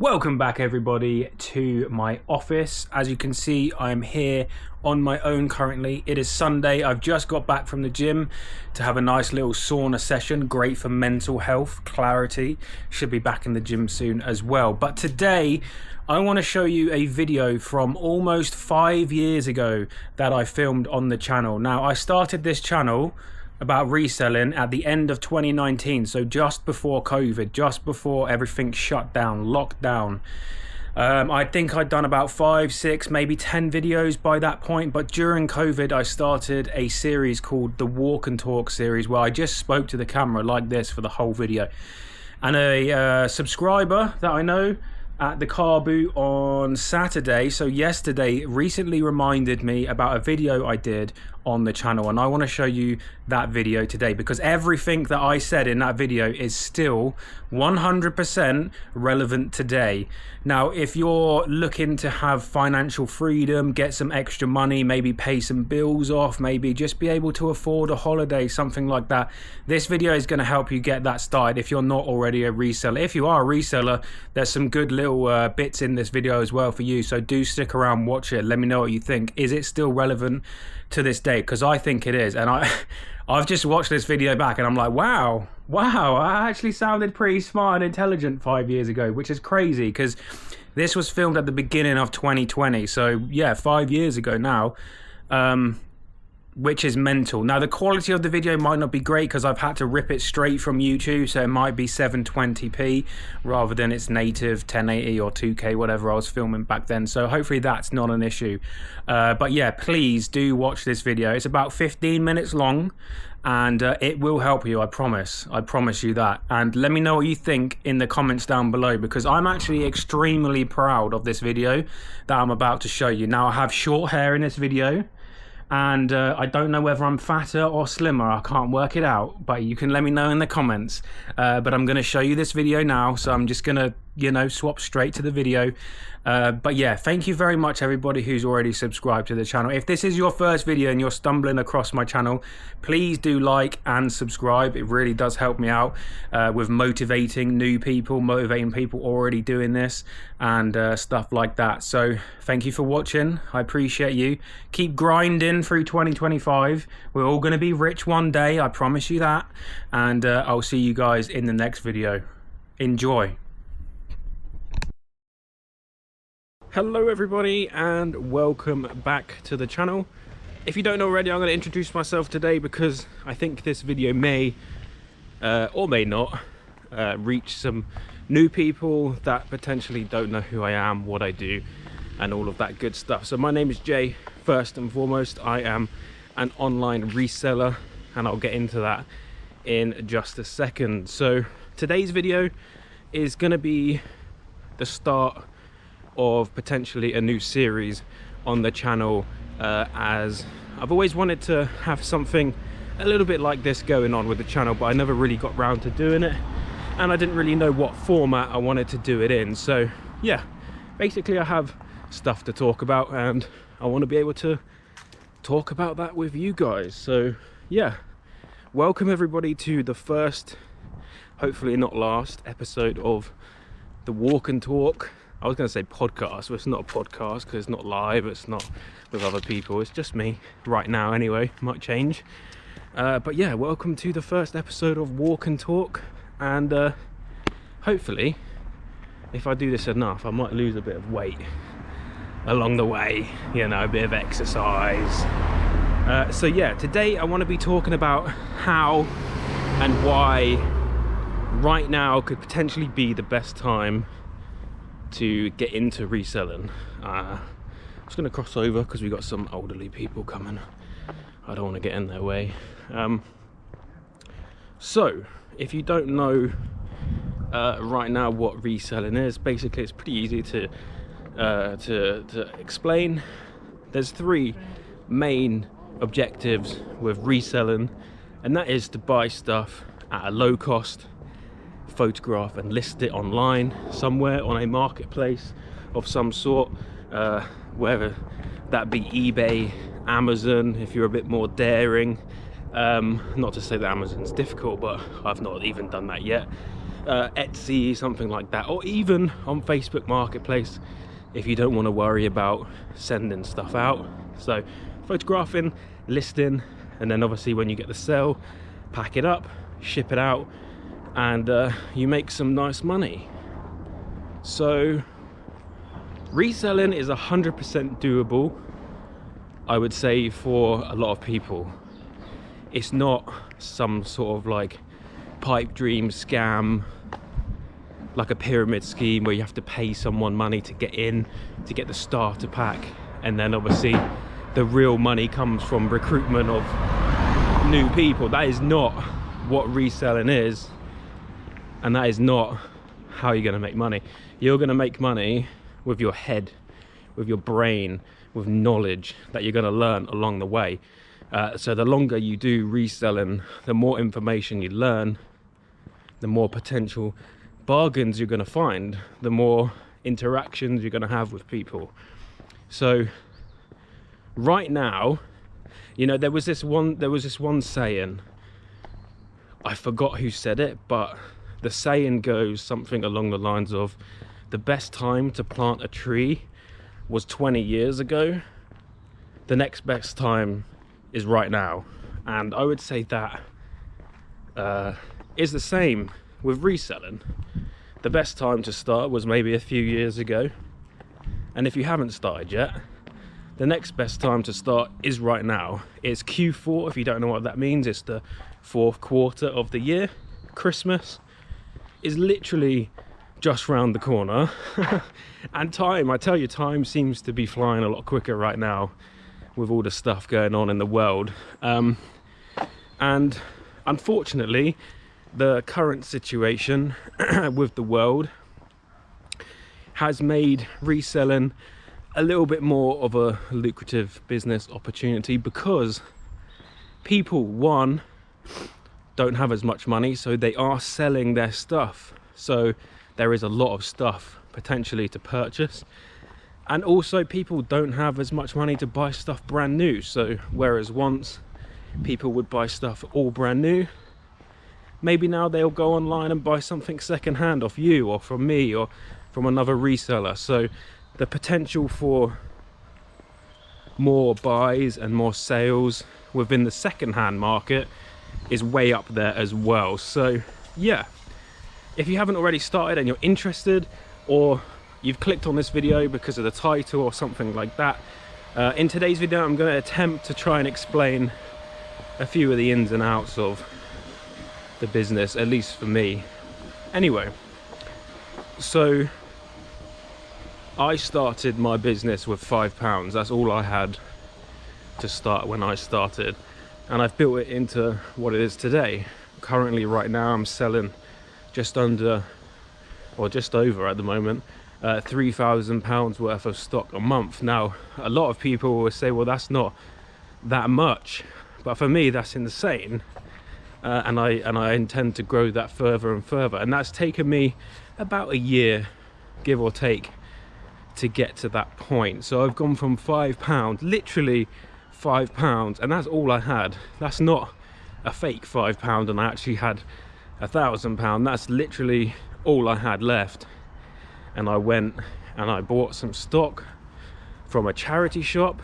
Welcome back everybody to my office. As you can see, I'm here on my own currently. It is Sunday. I've just got back from the gym to have a nice little sauna session. Great for mental health, clarity. Should be back in the gym soon as well. But today I want to show you a video from almost 5 years ago that I filmed on the channel. Now, I started this channel about reselling at the end of 2019, so just before COVID, just before everything shut down, locked down. I think I'd done about 5, 6, maybe 10 videos by that point, but during COVID I started a series called the Walk and Talk series, where I just spoke to the camera like this for the whole video. And a subscriber that I know at the car boot on Saturday, so yesterday, recently reminded me about a video I did on the channel, and I want to show you that video today because everything that I said in that video is still 100% relevant today. Now, if you're looking to have financial freedom, get some extra money, maybe pay some bills off, maybe just be able to afford a holiday, something like that, this video is going to help you get that started if you're not already a reseller. If you are a reseller, there's some good little bits in this video as well for you, so do stick around, watch it, let me know what you think. Is it still relevant to this day? Because I think it is, and I've just watched this video back and I'm like, wow, I actually sounded pretty smart and intelligent 5 years ago, which is crazy because this was filmed at the beginning of 2020, so yeah, 5 years ago now, which is mental. Now, the quality of the video might not be great because I've had to rip it straight from YouTube, so it might be 720p rather than its native 1080 or 2K, whatever I was filming back then, so hopefully that's not an issue. But yeah, please do watch this video. It's about 15 minutes long, and it will help you, I promise you that. And let me know what you think in the comments down below, because I'm actually extremely proud of this video that I'm about to show you. Now, I have short hair in this video, and I don't know whether I'm fatter or slimmer. I can't work it out, but you can let me know in the comments. But I'm going to show you this video now, so I'm just going to, you know, swap straight to the video. But yeah, thank you very much everybody who's already subscribed to the channel. If this is your first video and you're stumbling across my channel, please do like and subscribe. It really does help me out with motivating new people, motivating people already doing this, and stuff like that. So thank you for watching. I appreciate you. Keep grinding through 2025. We're all going to be rich one day, I promise you that. And I'll see you guys in the next video. Enjoy. Hello everybody and welcome back to the channel. If you don't know already, I'm going to introduce myself today because I think this video may or may not reach some new people that potentially don't know who I am, what I do, and all of that good stuff. So my name is Jay. First and foremost, I am an online reseller, and I'll get into that in just a second. So today's video is going to be the start of potentially a new series on the channel, as I've always wanted to have something a little bit like this going on with the channel, but I never really got round to doing it, and I didn't really know what format I wanted to do it in. So yeah, basically I have stuff to talk about and I want to be able to talk about that with you guys. So yeah, welcome everybody to the first, hopefully not last, episode of the Walk and Talk. I was going to say podcast, but it's not a podcast because it's not live, it's not with other people, it's just me right now anyway. Might change, but yeah, welcome to the first episode of Walk and Talk. And hopefully, if I do this enough, I might lose a bit of weight along the way, you know, a bit of exercise. So yeah, today I want to be talking about how and why right now could potentially be the best time to get into reselling. I'm just going to cross over because we've got some elderly people coming. I don't want to get in their way. So if you don't know right now what reselling is, basically it's pretty easy to explain. There's three main objectives with reselling, and that is to buy stuff at a low cost, photograph and list it online somewhere on a marketplace of some sort, whether that be eBay, Amazon if you're a bit more daring. Not to say that Amazon's difficult, but I've not even done that yet. Etsy, something like that, or even on Facebook Marketplace if you don't want to worry about sending stuff out. So photographing, listing, and then obviously when you get the sale, pack it up, ship it out, and you make some nice money. So reselling is 100% doable, I would say, for a lot of people. It's not some sort of like pipe dream scam, like a pyramid scheme where you have to pay someone money to get in, to get the starter pack, and then obviously the real money comes from recruitment of new people. That is not what reselling is, and that is not how you're going to make money. You're going to make money with your head, with your brain, with knowledge that you're going to learn along the way. So the longer you do reselling, the more information you learn, the more potential bargains you're going to find, the more interactions you're going to have with people. So right now, you know, there was this one saying, I forgot who said it, but the saying goes something along the lines of, the best time to plant a tree was 20 years ago. The next best time is right now. And I would say that is the same with reselling. The best time to start was maybe a few years ago, and if you haven't started yet, the next best time to start is right now. It's Q4. If you don't know what that means, it's the 4th quarter of the year. Christmas is literally just round the corner. And time, I tell you, time seems to be flying a lot quicker right now with all the stuff going on in the world. And unfortunately, the current situation with the world has made reselling a little bit more of a lucrative business opportunity, because people, one, don't have as much money, so they are selling their stuff. So there is a lot of stuff potentially to purchase, and also people don't have as much money to buy stuff brand new. So whereas once people would buy stuff all brand new, maybe now they'll go online and buy something secondhand off you or from me or from another reseller. So the potential for more buys and more sales within the secondhand market is way up there as well. So yeah, if you haven't already started and you're interested, or you've clicked on this video because of the title or something like that, in today's video I'm going to attempt to try and explain a few of the ins and outs of the business, at least for me. Anyway, so I started my business with £5. That's all I had to start when I started, and I've built it into what it is today. Currently, right now, I'm selling just under, or just over at the moment, £3,000 worth of stock a month. Now, a lot of people will say, well, that's not that much, but for me, that's insane. And I intend to grow that further and further, and that's taken me about a year, give or take, to get to that point. So I've gone from £5, literally £5, and that's all I had. That's not a fake £5 and I actually had £1,000. That's literally all I had left. And I went and I bought some stock from a charity shop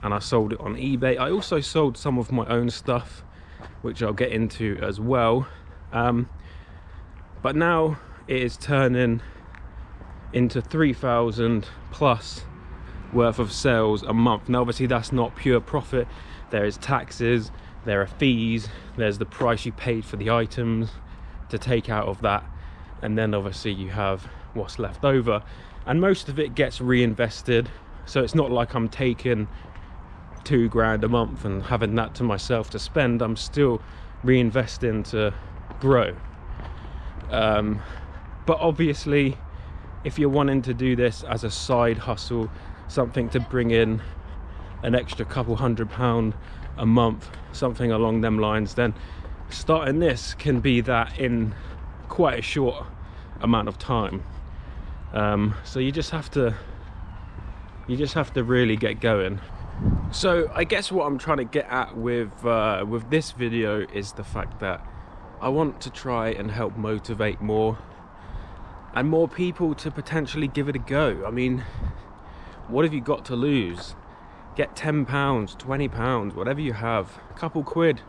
and I sold it on eBay. I also sold some of my own stuff, which I'll get into as well. But now it is turning into 3,000 plus worth of sales a month. Now obviously that's not pure profit. There is taxes, there are fees, there's the price you paid for the items to take out of that, and then obviously you have what's left over, and most of it gets reinvested. So it's not like I'm taking £2 a month and having that to myself to spend. I'm still reinvesting to grow. But obviously, if you're wanting to do this as a side hustle, something to bring in an extra couple £100 a month, something along them lines, then starting this can be that in quite a short amount of time. So you just have to really get going. So I guess what I'm trying to get at with this video is the fact that I want to try and help motivate more and more people to potentially give it a go. I mean, what have you got to lose? Get £10, £20, whatever you have, a couple quid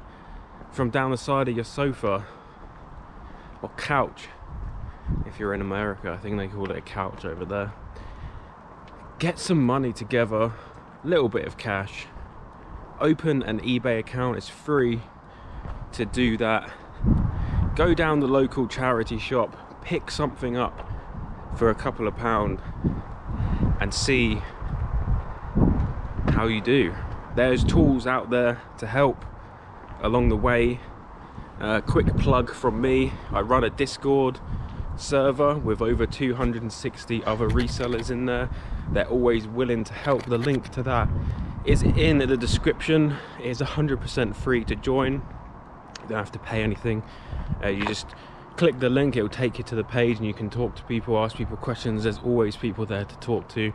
from down the side of your sofa or couch. If you're in America, I think they call it a couch over there. Get some money together, a little bit of cash. Open an eBay account, it's free to do that. Go down the local charity shop, pick something up for a couple of pounds and see how you do. There's tools out there to help along the way. Quick plug from me, I run a Discord server with over 260 other resellers in there. They're always willing to help. The link to that is in the description. It is 100% free to join. You don't have to pay anything. You just click the link, it will take you to the page and you can talk to people, ask people questions. There's always people there to talk to.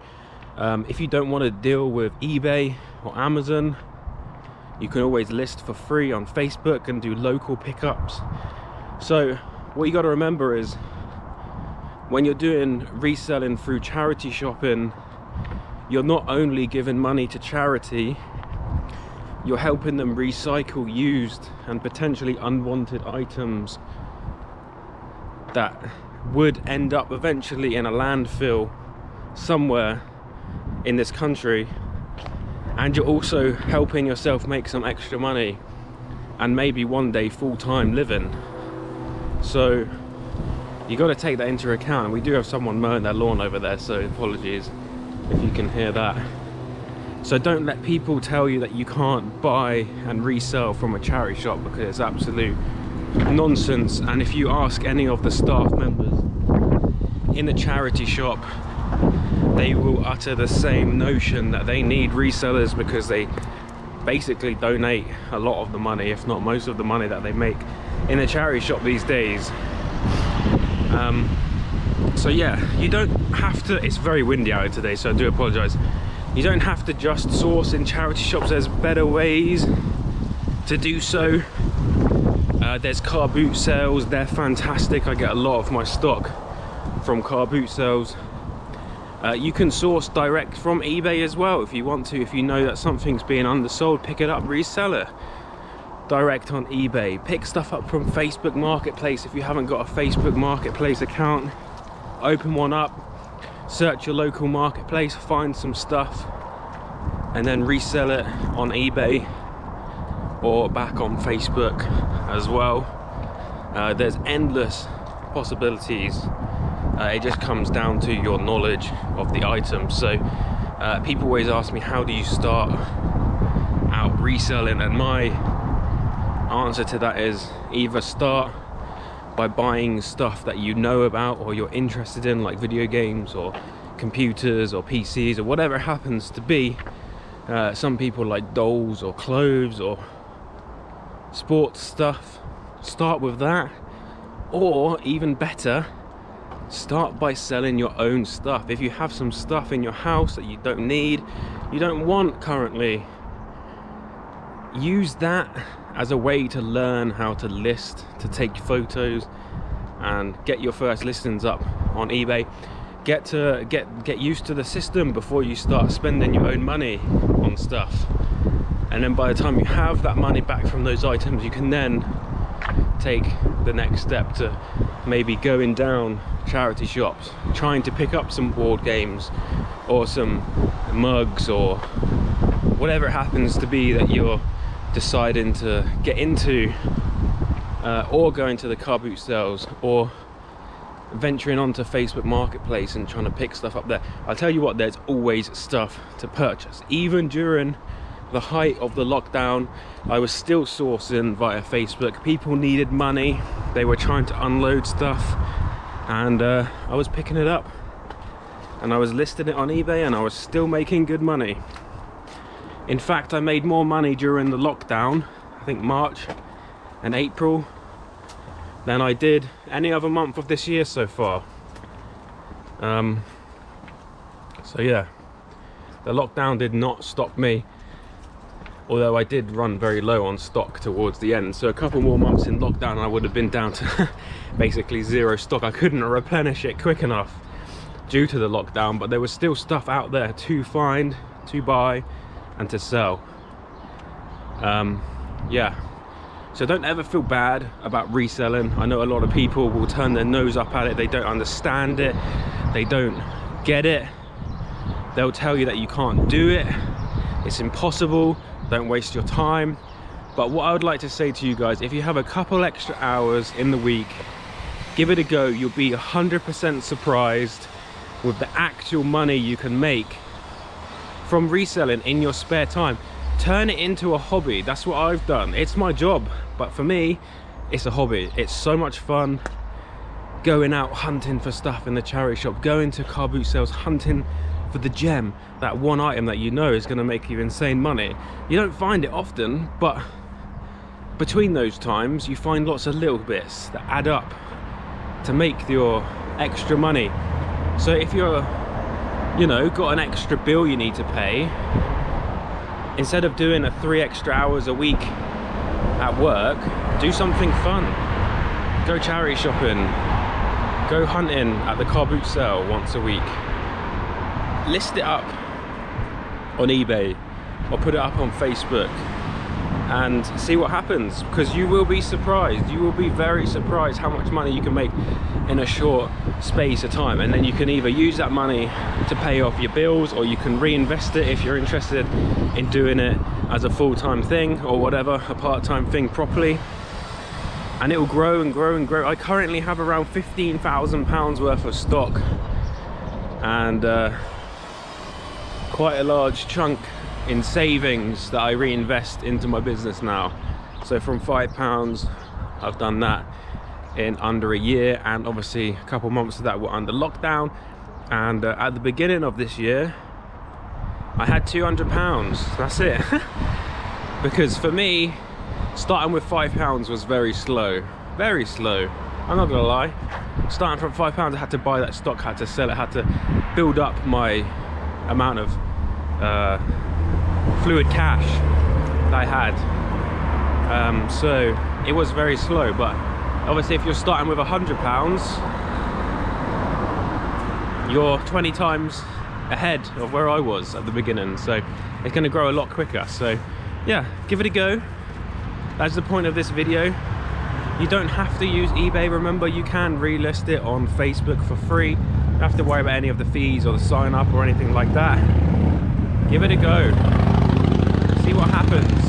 If you don't want to deal with eBay or Amazon, you can always list for free on Facebook and do local pickups. So what you got to remember is, when you're doing reselling through charity shopping, you're not only giving money to charity, you're helping them recycle used and potentially unwanted items that would end up eventually in a landfill somewhere in this country, and you're also helping yourself make some extra money and maybe one day full-time living. So you got to take that into account. And we do have someone mowing their lawn over there, so apologies if you can hear that. So don't let people tell you that you can't buy and resell from a charity shop, because it's absolute nonsense. And if you ask any of the staff members in a charity shop, they will utter the same notion that they need resellers because they basically donate a lot of the money, if not most of the money that they make in a charity shop these days. So yeah, you don't have to, it's very windy out today, so I do apologize. You don't have to just source in charity shops. There's better ways to do so. There's car boot sales, they're fantastic. I get a lot of my stock from car boot sales. You can source direct from eBay as well if you want to. If you know that something's being undersold, pick it up, resell it direct on eBay. Pick stuff up from Facebook Marketplace. If you haven't got a Facebook Marketplace account, open one up, search your local marketplace, find some stuff and then resell it on eBay or back on Facebook as well. There's endless possibilities. It just comes down to your knowledge of the item. So people always ask me, how do you start out reselling? And my answer to that is, either start by buying stuff that you know about or you're interested in, like video games or computers or PCs or whatever it happens to be. Some people like dolls or clothes or sports stuff. Start with that, or even better, start by selling your own stuff. If you have some stuff in your house that you don't need, you don't want currently, use that as a way to learn how to list, to take photos and get your first listings up on eBay. Get used to the system before you start spending your own money on stuff. And then by the time you have that money back from those items, you can then take the next step to maybe going down charity shops, trying to pick up some board games or some mugs or whatever it happens to be that you're deciding to get into, or going to the car boot sales, or venturing onto Facebook Marketplace and trying to pick stuff up there. I'll tell you what, there's always stuff to purchase. Even during the height of the lockdown, I was still sourcing via Facebook. People needed money, they were trying to unload stuff, and I was picking it up and I was listing it on eBay and I was still making good money. In fact, I made more money during the lockdown, I think March and April, than I did any other month of this year so far. So yeah, the lockdown did not stop me although I did run very low on stock towards the end. So a couple more months in lockdown I would have been down to basically zero stock. I couldn't replenish it quick enough due to the lockdown, but there was still stuff out there to find, to buy and to sell. Yeah, so don't ever feel bad about reselling. I know a lot of people will turn their nose up at it. They don't understand it, they don't get it. They'll tell you that you can't do it, it's impossible, don't waste your time. But what I would like to say to you guys, if you have a couple extra hours in the week, give it a go. You'll be 100% surprised with the actual money you can make from reselling in your spare time. Turn it into a hobby. That's what I've done. It's my job, but for me it's a hobby. It's so much fun going out hunting for stuff in the charity shop, going to car boot sales, hunting for the gem, that one item that you know is going to make you insane money. You don't find it often, but between those times you find lots of little bits that add up to make your extra money. So if you're, you know, got an extra bill you need to pay, instead of doing 3 extra hours a week at work, do something fun. Go charity shopping, go hunting at the car boot sale once a week. List it up on eBay or put it up on Facebook and see what happens, because you will be surprised. You will be very surprised how much money you can make in a short space of time. And then you can either use that money to pay off your bills, or you can reinvest it if you're interested in doing it as a full-time thing, or whatever, a part-time thing properly. And it will grow and grow and grow. I currently have around £15,000 worth of stock, and quite a large chunk in savings that I reinvest into my business now. So from £5, I've done that in under a year, and obviously a couple months of that were under lockdown. And at the beginning of this year I had £200. That's it. Because for me, starting with £5 was very slow, very slow. I'm not gonna lie. Starting from £5, I had to buy that stock, had to sell it, had to build up my amount of fluid cash that I had. So it was very slow. But obviously if you're starting with £100, you're 20 times ahead of where I was at the beginning, so it's going to grow a lot quicker. So yeah, give it a go. That's the point of this video. You don't have to use eBay. Remember, you can relist it on Facebook for free. You don't have to worry about any of the fees or the sign up or anything like that. Give it a go, see what happens.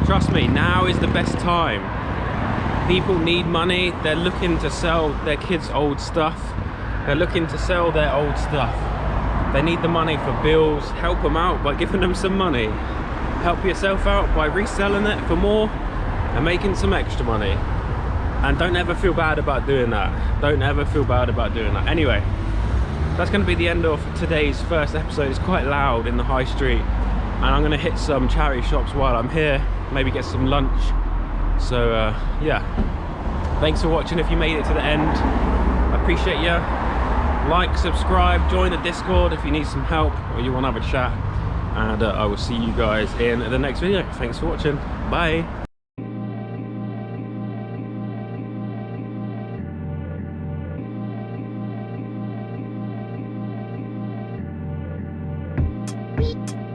Trust me, now is the best time. People need money. They're looking to sell their kids' old stuff. They're looking to sell their old stuff. They need the money for bills. Help them out by giving them some money. Help yourself out by reselling it for more and making some extra money. And don't ever feel bad about doing that. Don't ever feel bad about doing that. Anyway, that's going to be the end of today's first episode. It's quite loud in the high street, and I'm going to hit some charity shops while I'm here, maybe get some lunch. So yeah, thanks for watching. If you made it to the end, I appreciate you. Like, subscribe, join the Discord if you need some help or you want to have a chat, and I will see you guys in the next video. Thanks for watching. Bye. Beep.